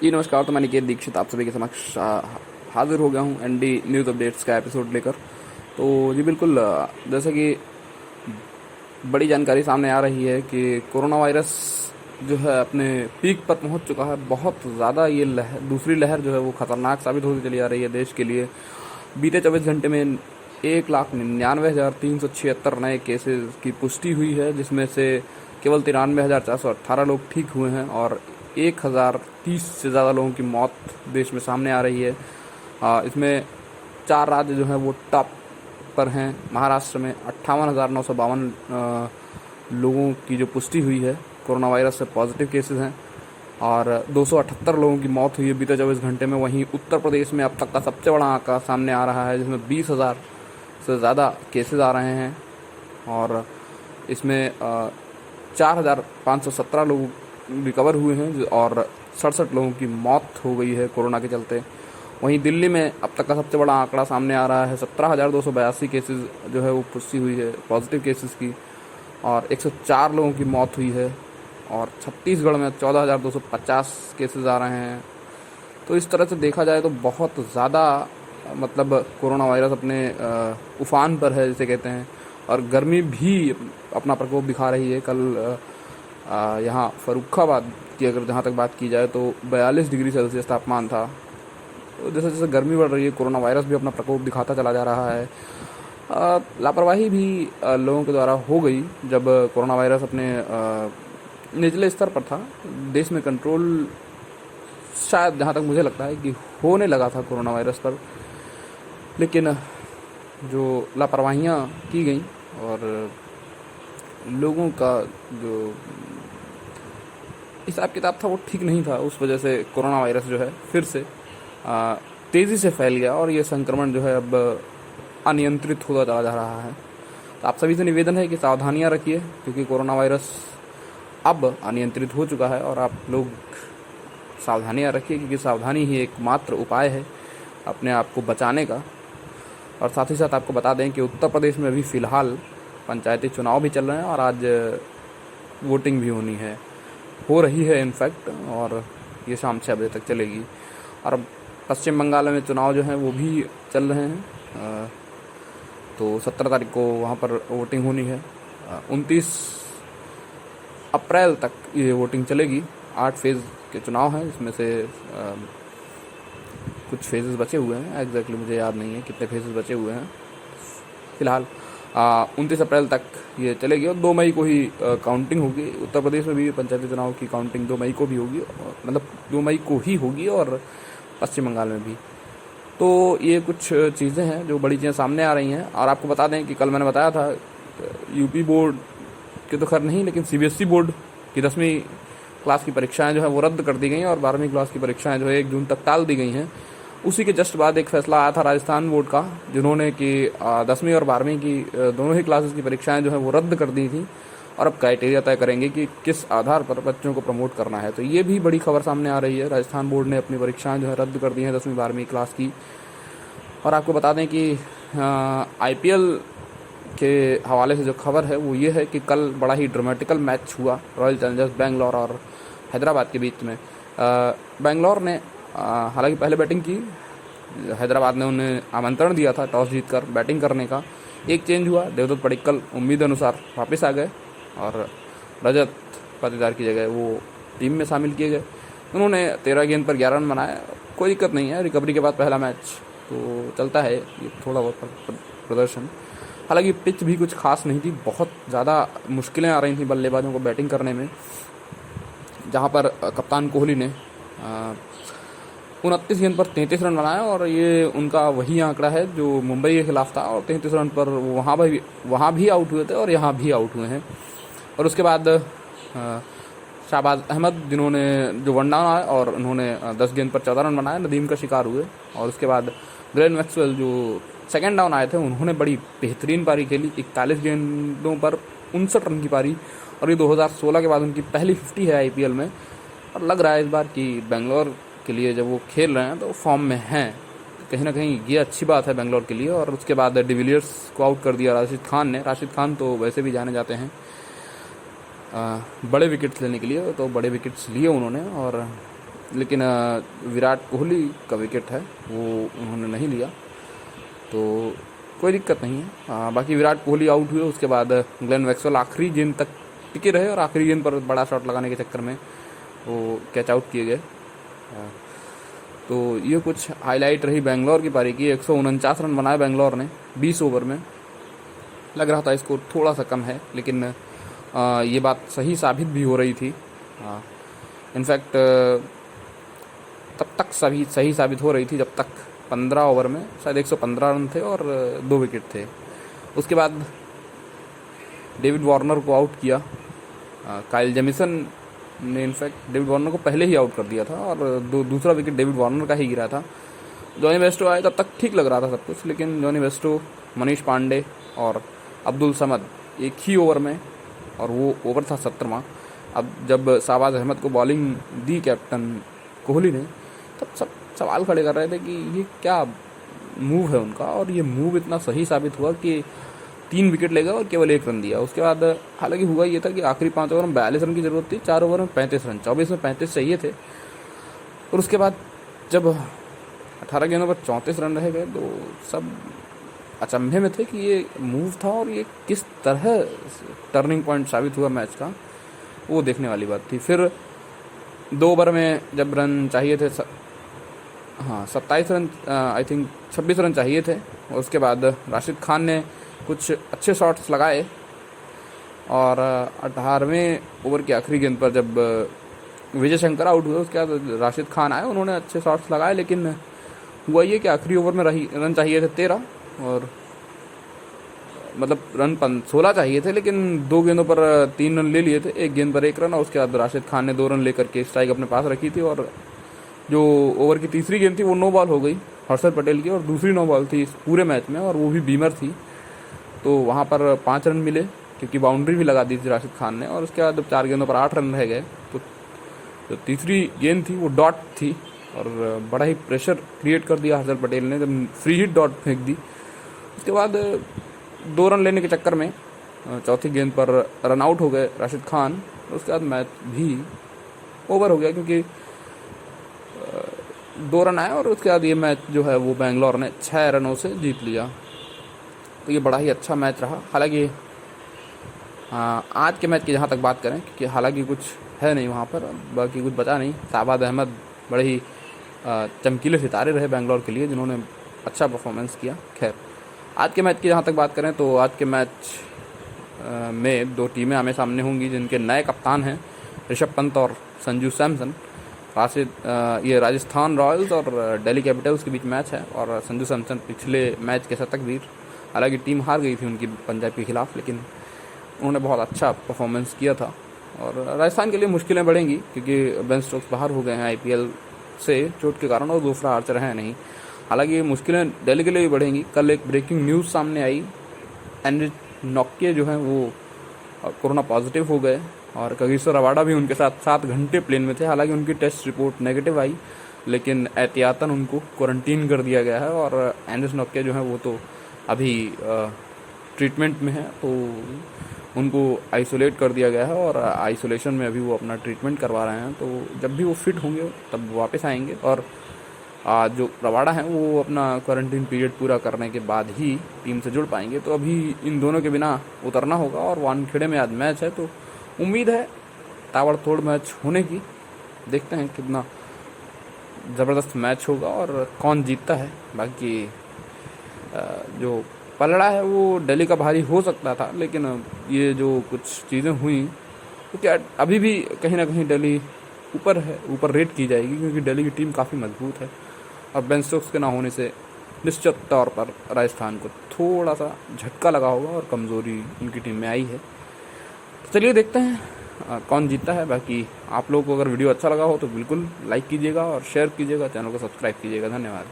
जी नमस्कार। तो मैं निकेत दीक्षित आप सभी के समक्ष हाजिर हो गया हूँ एनडी न्यूज़ अपडेट्स का एपिसोड लेकर। तो जी बिल्कुल, जैसे कि बड़ी जानकारी सामने आ रही है कि कोरोना वायरस जो है अपने पीक पर पहुंच चुका है। बहुत ज़्यादा ये दूसरी लहर जो है वो ख़तरनाक साबित होती चली आ रही है देश के लिए। बीते 24 घंटे में 1,99,376 नए केसेस की पुष्टि हुई है, जिसमें से केवल 93,418 लोग ठीक हुए हैं और 1,030 से ज़्यादा लोगों की मौत देश में सामने आ रही है। इसमें 4 राज्य जो हैं वो टॉप पर हैं। महाराष्ट्र में 58,952 लोगों की जो पुष्टि हुई है कोरोना वायरस से पॉजिटिव केसेस हैं और 278 लोगों की मौत हुई है बीते 24 घंटे में। वहीं उत्तर प्रदेश में अब तक का सबसे बड़ा आंकड़ा सामने आ रहा है, जिसमें 20,000 से ज़्यादा केसेस आ रहे हैं और इसमें 4,517 लोग रिकवर हुए हैं और 67 लोगों की मौत हो गई है कोरोना के चलते। वहीं दिल्ली में अब तक का सबसे बड़ा आंकड़ा सामने आ रहा है। 17,282 केसेस जो है वो पुष्टि हुई है पॉजिटिव केसेस की और 104 लोगों की मौत हुई है और छत्तीसगढ़ में 14,250 केसेस आ रहे हैं। तो इस तरह से देखा जाए तो बहुत ज़्यादा मतलब कोरोना वायरस अपने उफान पर है जिसे कहते हैं। और गर्मी भी अपना प्रकोप दिखा रही है। कल यहाँ फर्रुखाबाद की अगर जहाँ तक बात की जाए तो 42 डिग्री सेल्सियस तापमान था। तो जैसे जैसे गर्मी बढ़ रही है कोरोना वायरस भी अपना प्रकोप दिखाता चला जा रहा है। लापरवाही भी लोगों के द्वारा हो गई जब कोरोना वायरस अपने निचले स्तर पर था। देश में कंट्रोल शायद जहाँ तक मुझे लगता है कि होने लगा था कोरोना वायरस पर, लेकिन जो लापरवाहियाँ की गई और लोगों का जो हिसाब किताब था वो ठीक नहीं था, उस वजह से कोरोना वायरस जो है फिर से तेज़ी से फैल गया और ये संक्रमण जो है अब अनियंत्रित होता चला जा रहा है। तो आप सभी से निवेदन है कि सावधानियां रखिए, क्योंकि कोरोना वायरस अब अनियंत्रित हो चुका है और आप लोग सावधानियां रखिए, क्योंकि सावधानी ही एकमात्र उपाय है अपने आप को बचाने का। और साथ ही साथ आपको बता दें कि उत्तर प्रदेश में अभी फ़िलहाल पंचायती चुनाव भी चल रहे हैं और आज वोटिंग भी हो रही है इनफैक्ट, और ये शाम 6 बजे तक चलेगी। और पश्चिम बंगाल में चुनाव जो हैं वो भी चल रहे हैं। तो 17 तारीख को वहाँ पर वोटिंग होनी है। 29 अप्रैल तक ये वोटिंग चलेगी। 8 फेज़ के चुनाव हैं, इसमें से कुछ फेजेस बचे हुए हैं। एग्जैक्टली मुझे याद नहीं है कितने फेजेस बचे हुए हैं। फ़िलहाल 29 अप्रैल तक ये चलेगी और 2 मई को ही काउंटिंग होगी। उत्तर प्रदेश में भी पंचायती चुनाव की काउंटिंग 2 मई को भी होगी, मतलब 2 मई को ही होगी, और पश्चिम बंगाल में भी। तो ये कुछ चीज़ें हैं जो बड़ी चीज़ें सामने आ रही हैं। और आपको बता दें कि कल मैंने बताया था यूपी बोर्ड के तो खैर नहीं, लेकिन सीबीएसई बोर्ड की 10वीं क्लास की परीक्षाएं जो है वो रद्द कर दी गई हैं और 12वीं क्लास की परीक्षाएं जो है 1 जून तक टाल दी गई हैं। उसी के जस्ट बाद एक फैसला आया था राजस्थान बोर्ड का, जिन्होंने कि 10वीं और 12वीं की दोनों ही क्लासेस की परीक्षाएं जो है वो रद्द कर दी थी और अब क्राइटेरिया तय करेंगे कि किस आधार पर बच्चों को प्रमोट करना है। तो ये भी बड़ी खबर सामने आ रही है। राजस्थान बोर्ड ने अपनी परीक्षाएं जो है रद्द कर दी हैं 10वीं 12वीं क्लास की। और आपको बता दें कि IPL के हवाले से जो खबर है वो ये है कि कल बड़ा ही ड्रामेटिकल मैच हुआ रॉयल चैलेंजर्स बेंगलोर और हैदराबाद के बीच में। बेंगलोर ने हालांकि पहले बैटिंग की, हैदराबाद ने उन्हें आमंत्रण दिया था टॉस जीतकर बैटिंग करने का। एक चेंज हुआ, देवदत्त पडिक्कल उम्मीद अनुसार वापस आ गए और रजत पाटीदार की जगह वो टीम में शामिल किए गए। उन्होंने 13 गेंद पर 11 रन बनाए। कोई दिक्कत नहीं है, रिकवरी के बाद पहला मैच तो चलता है ये थोड़ा बहुत प्रदर्शन। हालांकि पिच भी कुछ खास नहीं थी, बहुत ज़्यादा मुश्किलें आ रही थी बल्लेबाजों को बैटिंग करने में, जहां पर कप्तान कोहली ने 29 गेंद पर 33 रन बनाए और ये उनका वही आंकड़ा है जो मुंबई के खिलाफ था। और 33 रन पर वहाँ भी आउट हुए थे और यहाँ भी आउट हुए हैं। और उसके बाद शाहबाज अहमद, जिन्होंने जो वन डाउन आए और उन्होंने 10 गेंद पर 14 रन बनाए, नदीम का शिकार हुए। और उसके बाद ग्लेन मैक्सवेल जो सेकेंड डाउन आए थे, उन्होंने बड़ी बेहतरीन पारी खेली, 41 गेंदों पर 59 रन की पारी। और ये 2016 के बाद उनकी पहली 50 है IPL में। और लग रहा है इस बार कि बेंगलोर के लिए जब वो खेल रहे हैं तो फॉर्म में हैं। कहीं ना कहीं ये अच्छी बात है बेंगलोर के लिए। और उसके बाद डिविलियर्स को आउट कर दिया राशिद खान ने। राशिद खान तो वैसे भी जाने जाते हैं बड़े विकेट्स लेने के लिए, तो बड़े विकेट्स लिए उन्होंने और लेकिन विराट कोहली का विकेट है वो उन्होंने नहीं लिया, तो कोई दिक्कत नहीं है। बाकी विराट कोहली आउट हुए, उसके बाद ग्लेन मैक्सवेल आखिरी गेंद तक टिके रहे और आखिरी गेंद पर बड़ा शॉट लगाने के चक्कर में वो कैच आउट किए गए। तो ये कुछ हाईलाइट रही बेंगलोर की पारी की। 149 रन बनाए बेंगलोर ने 20 ओवर में। लग रहा था स्कोर थोड़ा सा कम है, लेकिन ये बात सही साबित भी हो रही थी। इनफैक्ट तब तक सही साबित हो रही थी जब तक 15 ओवर में शायद 115 रन थे और 2 विकेट थे। उसके बाद डेविड वार्नर को आउट किया। काइल जेमिसन ने इनफैक्ट डेविड वार्नर को पहले ही आउट कर दिया था और दूसरा विकेट डेविड वार्नर का ही गिरा था। जॉनी बेस्टो आए तब तक ठीक लग रहा था सब कुछ, लेकिन जॉनी बेस्टो, मनीष पांडे और अब्दुल समद एक ही ओवर में, और वो ओवर था 17वां। अब जब शाहबाज अहमद को बॉलिंग दी कैप्टन कोहली ने, तब सब सवाल खड़े कर रहे थे कि ये क्या मूव है उनका, और ये मूव इतना सही साबित हुआ कि 3 विकेट ले गए और केवल 1 रन दिया। उसके बाद हालांकि हुआ ये था कि आखिरी 5 ओवर में 42 रन की ज़रूरत थी, 4 ओवर में 35 रन, 24 में 35 चाहिए थे। और उसके बाद जब 18 गेंदों पर 34 रन रह गए तो सब अचंभे में थे कि ये मूव था और ये किस तरह टर्निंग पॉइंट साबित हुआ मैच का, वो देखने वाली बात थी। फिर 2 ओवर में जब रन चाहिए थे, 27 रन, आई थिंक 26 रन चाहिए थे, और उसके बाद राशिद खान ने कुछ अच्छे शॉट्स लगाए और 18वें ओवर की आखिरी गेंद पर जब विजय शंकर आउट हुए, उसके बाद राशिद खान आए, उन्होंने अच्छे शॉट्स लगाए, लेकिन हुआ ये कि आखिरी ओवर में रन चाहिए थे 13, और मतलब रन 16 चाहिए थे, लेकिन 2 गेंदों पर 3 रन ले लिए थे, 1 गेंद पर 1 रन, और उसके बाद राशिद खान ने 2 रन लेकर के स्ट्राइक अपने पास रखी थी। और जो ओवर की तीसरी गेंद थी वो नो बॉल हो गई हर्षद पटेल की, और दूसरी नो बॉल थी इस पूरे मैच में, और वो भी बीमर थी, तो वहाँ पर 5 रन मिले क्योंकि बाउंड्री भी लगा दी थी राशिद खान ने। और उसके बाद जब 4 गेंदों पर 8 रन रह गए तो जो तीसरी गेंद थी वो डॉट थी, और बड़ा ही प्रेशर क्रिएट कर दिया हर्षद पटेल ने जब फ्री हिट डॉट फेंक दी। उसके बाद 2 रन लेने के चक्कर में चौथी गेंद पर रन आउट हो गए राशिद खान। उसके बाद मैच भी ओवर हो गया क्योंकि 2 रन आए, और उसके बाद ये मैच जो है वो बेंगलोर ने 6 रनों से जीत लिया। तो ये बड़ा ही अच्छा मैच रहा। हालांकि आज के मैच की जहाँ तक बात करें, क्योंकि हालांकि कुछ है नहीं वहाँ पर, बाकी कुछ बचा नहीं। शाहबाज अहमद बड़े ही चमकीले सितारे रहे बेंगलोर के लिए, जिन्होंने अच्छा परफॉर्मेंस किया। खैर, आज के मैच की जहाँ तक बात करें तो आज के मैच में 2 टीमें आमने सामने होंगी जिनके नए कप्तान हैं ऋषभ पंत और संजू सैमसन। ये राजस्थान रॉयल्स और दिल्ली कैपिटल्स के बीच मैच है, और संजू सैमसन पिछले मैच के शतकवीर। हालांकि टीम हार गई थी उनकी पंजाब के खिलाफ, लेकिन उन्होंने बहुत अच्छा परफॉर्मेंस किया था। और राजस्थान के लिए मुश्किलें बढ़ेंगी क्योंकि बेन स्टोक्स बाहर हो गए हैं आईपीएल से चोट के कारण, और दूसरा आर्चर है नहीं। हालांकि मुश्किलें दिल्ली के लिए भी बढ़ेंगी। कल एक ब्रेकिंग न्यूज़ सामने आई, एंड्रिक नॉक्ये जो हैं वो कोरोना पॉजिटिव हो गए, और कगिसो रबाडा भी उनके साथ 7 घंटे प्लेन में थे। हालांकि उनकी टेस्ट रिपोर्ट नेगेटिव आई, लेकिन एहतियातन उनको क्वारंटीन कर दिया गया है। और एंड्रिक नॉक्ये जो है वो तो अभी ट्रीटमेंट में है, तो उनको आइसोलेट कर दिया गया है, और आइसोलेशन में अभी वो अपना ट्रीटमेंट करवा रहे हैं। तो जब भी वो फिट होंगे तब वापस आएंगे, और जो रबाडा हैं वो अपना क्वारंटीन पीरियड पूरा करने के बाद ही टीम से जुड़ पाएंगे। तो अभी इन दोनों के बिना उतरना होगा, और वानखेड़े में आज मैच है, तो उम्मीद है ताबड़तोड़ मैच होने की। देखते हैं कितना ज़बरदस्त मैच होगा और कौन जीतता है। बाकी जो पलड़ा है वो दिल्ली का भारी हो सकता था, लेकिन ये जो कुछ चीज़ें हुई तो क्या अभी भी कहीं ना कहीं दिल्ली ऊपर रेट की जाएगी, क्योंकि दिल्ली की टीम काफ़ी मजबूत है, और बेन स्टोक्स के ना होने से निश्चित तौर पर राजस्थान को थोड़ा सा झटका लगा होगा और कमज़ोरी उनकी टीम में आई है। तो चलिए देखते हैं कौन जीतता है। बाकी आप लोगों को अगर वीडियो अच्छा लगा हो तो बिल्कुल लाइक कीजिएगा और शेयर कीजिएगा, चैनल को सब्सक्राइब कीजिएगा। धन्यवाद।